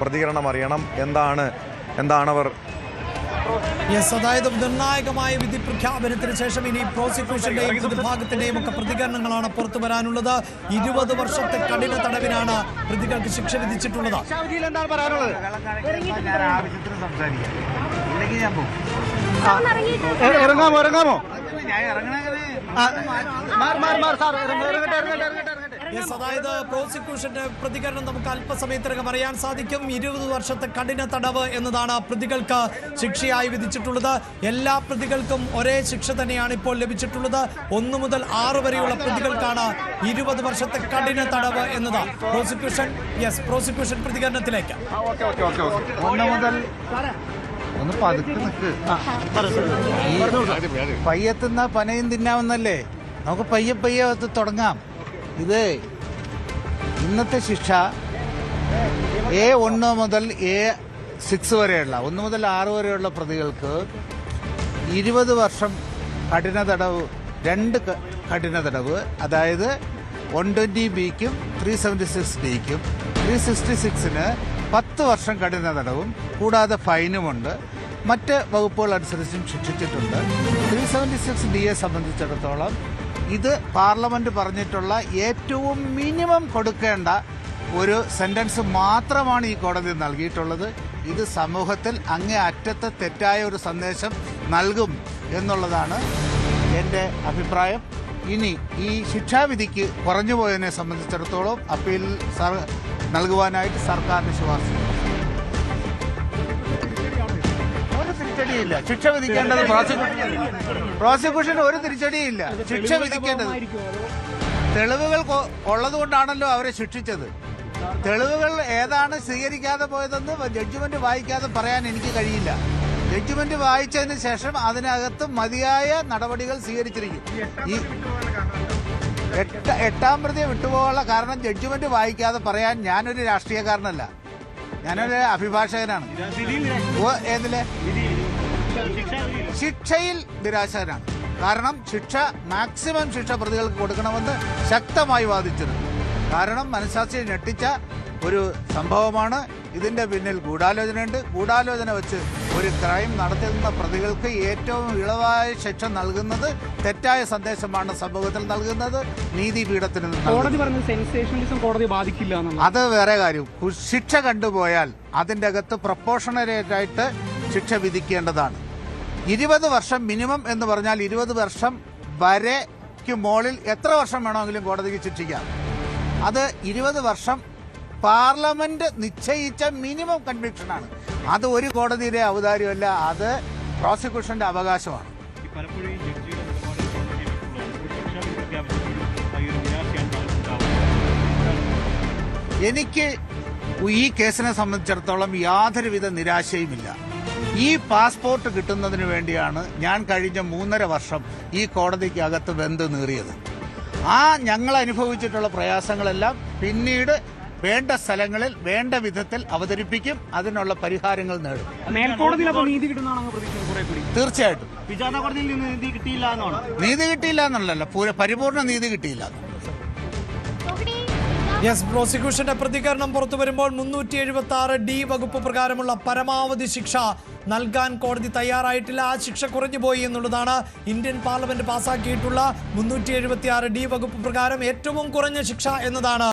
പ്രതികരണം അറിയണം. എന്താണ് അവർ അതായത് നിർണായകമായ വിധി പ്രഖ്യാപനത്തിന് ശേഷം ഇനി പ്രോസിക്യൂഷന്റെയും പ്രതിഭാഗത്തിന്റെയും ഒക്കെ പ്രതികരണങ്ങളാണ് പുറത്തു വരാനുള്ളത്. 20 വർഷത്തെ കഠിന തടവിനാണ് പ്രതികൾക്ക് ശിക്ഷ വിധിച്ചിട്ടുള്ളത്. അതായത് പ്രോസിക്യൂഷന്റെ പ്രതികരണം നമുക്ക് അല്പസമയത്തിനകം അറിയാൻ സാധിക്കും. 20 വർഷത്തെ കഠിന തടവ് എന്നതാണ് പ്രതികൾക്ക് ശിക്ഷയായി വിധിച്ചിട്ടുള്ളത്. എല്ലാ പ്രതികൾക്കും ഒരേ ശിക്ഷ തന്നെയാണ് ഇപ്പോൾ ലഭിച്ചിട്ടുള്ളത്. 1 മുതൽ 6 വരെയുള്ള പ്രതികൾക്കാണ് 20 വർഷത്തെ കഠിന തടവ് എന്നത്. പ്രോസിക്യൂഷൻ പ്രതികരണത്തിലേക്ക്. പയ്യെത്തുന്ന പനയും തിന്നാമെന്നല്ലേ, നമുക്ക് പയ്യെ തുടങ്ങാം. ഇത് ഇന്നത്തെ ശിക്ഷ A1 മുതൽ A6 വരെയുള്ള 1 മുതൽ 6 വരെയുള്ള പ്രതികൾക്ക് 20 വർഷം കഠിന തടവ്, 2 കഠിന തടവ്, അതായത് 120B-ക്കും 376D-ക്കും 366-ന് 10 വർഷം കഠിന തടവും കൂടാതെ ഫൈനുമുണ്ട്. മറ്റ് വകുപ്പുകൾ അനുസരിച്ചും ശിക്ഷിച്ചിട്ടുണ്ട്. 376D-യെ സംബന്ധിച്ചിടത്തോളം ഇത് പാർലമെന്റ് പറഞ്ഞിട്ടുള്ള ഏറ്റവും മിനിമം കൊടുക്കേണ്ട ഒരു സെന്റൻസ് മാത്രമാണ് ഈ കോടതി നൽകിയിട്ടുള്ളത്. ഇത് സമൂഹത്തിൽ അങ്ങേ അറ്റത്തെ തെറ്റായ ഒരു സന്ദേശം നൽകും എന്നുള്ളതാണ് എൻ്റെ അഭിപ്രായം. ഇനി ഈ ശിക്ഷാവിധിക്ക് കുറഞ്ഞുപോയതിനെ സംബന്ധിച്ചിടത്തോളം അപ്പീൽ നൽകുവാനായിട്ട് സർക്കാരിന് ശുപാർശ. തിരിച്ചടിയില്ല, ശിക്ഷ വിധിക്കേണ്ടത് പ്രോസിക്യൂഷന് ഒരു തിരിച്ചടിയില്ല. ശിക്ഷ വിധിക്കേണ്ടത് തെളിവുകൾ ഉള്ളതുകൊണ്ടാണല്ലോ അവരെ ശിക്ഷിച്ചത്. തെളിവുകൾ ഏതാണ് സ്വീകരിക്കാതെ പോയതെന്ന് ജഡ്ജ്മെന്റ് വായിക്കാതെ പറയാൻ എനിക്ക് കഴിയില്ല. ജഡ്ജ്മെന്റ് വായിച്ചതിന് ശേഷം അതിനകത്ത് മതിയായ നടപടികൾ സ്വീകരിച്ചിരിക്കും. ഈ 8ാം പ്രതിയെ വിട്ടുപോകാനുള്ള കാരണം ജഡ്ജ്മെന്റ് വായിക്കാതെ പറയാൻ ഞാനൊരു രാഷ്ട്രീയക്കാരനല്ല, ഞാനൊരു അഭിഭാഷകനാണ്. ഏതിലെ ശിക്ഷയിൽ നിരാശനാണ്. കാരണം മാക്സിമം ശിക്ഷ പ്രതികൾക്ക് കൊടുക്കണമെന്ന് ശക്തമായി വാദിച്ചിരുന്നു. കാരണം മനസാക്ഷിയെ ഞെട്ടിച്ച ഒരു സംഭവമാണ്. ഇതിന്റെ പിന്നിൽ ഗൂഢാലോചനയുണ്ട്. ഗൂഢാലോചന വെച്ച് ഒരു ക്രൈം നടത്തുന്ന പ്രതികൾക്ക് ഏറ്റവും ഇളവായ ശിക്ഷ നൽകുന്നത് തെറ്റായ സന്ദേശമാണ് സമൂഹത്തിൽ നൽകുന്നത്. നീതിപീഠത്തിന് അത് വേറെ കാര്യം. ശിക്ഷ കണ്ടുപോയാൽ അതിൻ്റെ അകത്ത് പ്രൊപ്പോർഷണലേറ്റായിട്ട് ശിക്ഷ വിധിക്കേണ്ടതാണ്. 20 വർഷം മിനിമം എന്ന് പറഞ്ഞാൽ 20 വർഷം വരെക്ക് മുകളിൽ എത്ര വർഷം വേണമെങ്കിലും കോടതിക്ക് ശിക്ഷിക്കാം. അത് 20 വർഷം പാർലമെന്റ് നിശ്ചയിച്ച മിനിമം കൺവിക്ഷനാണ്. അത് ഒരു കോടതിയുടെ ഔദാര്യമല്ല, അത് പ്രോസിക്യൂഷന്റെ അവകാശമാണ്. എനിക്ക് ഈ കേസിനെ സംബന്ധിച്ചിടത്തോളം യാതൊരുവിധ നിരാശയുമില്ല. ഈ പാസ്പോർട്ട് കിട്ടുന്നതിന് വേണ്ടിയാണ് ഞാൻ കഴിഞ്ഞ 3.5 വർഷം ഈ കോടതിക്ക് അകത്ത് വെന്ത് നീറിയത്. ഞങ്ങൾ അനുഭവിച്ചിട്ടുള്ള പ്രയാസങ്ങളെല്ലാം പിന്നീട് വേണ്ട സ്ഥലങ്ങളിൽ വേണ്ട വിധത്തിൽ അവതരിപ്പിക്കും, അതിനുള്ള പരിഹാരങ്ങൾ നേടും. തീർച്ചയായിട്ടും നീതി കിട്ടിയില്ല എന്നുള്ളതല്ല, പരിപൂർണ നീതി കിട്ടിയില്ല. പ്രോസിക്യൂഷന്റെ പ്രതികരണം പുറത്തു വരുമ്പോൾ 376D വകുപ്പ് പ്രകാരമുള്ള പരമാവധി ശിക്ഷ നൽകാൻ കോടതി തയ്യാറായിട്ടില്ല. ആ ശിക്ഷ കുറഞ്ഞുപോയി എന്നുള്ളതാണ്. ഇന്ത്യൻ പാർലമെന്റ് പാസാക്കിയിട്ടുള്ള 376D വകുപ്പ് പ്രകാരം ഏറ്റവും കുറഞ്ഞ ശിക്ഷ എന്നതാണ്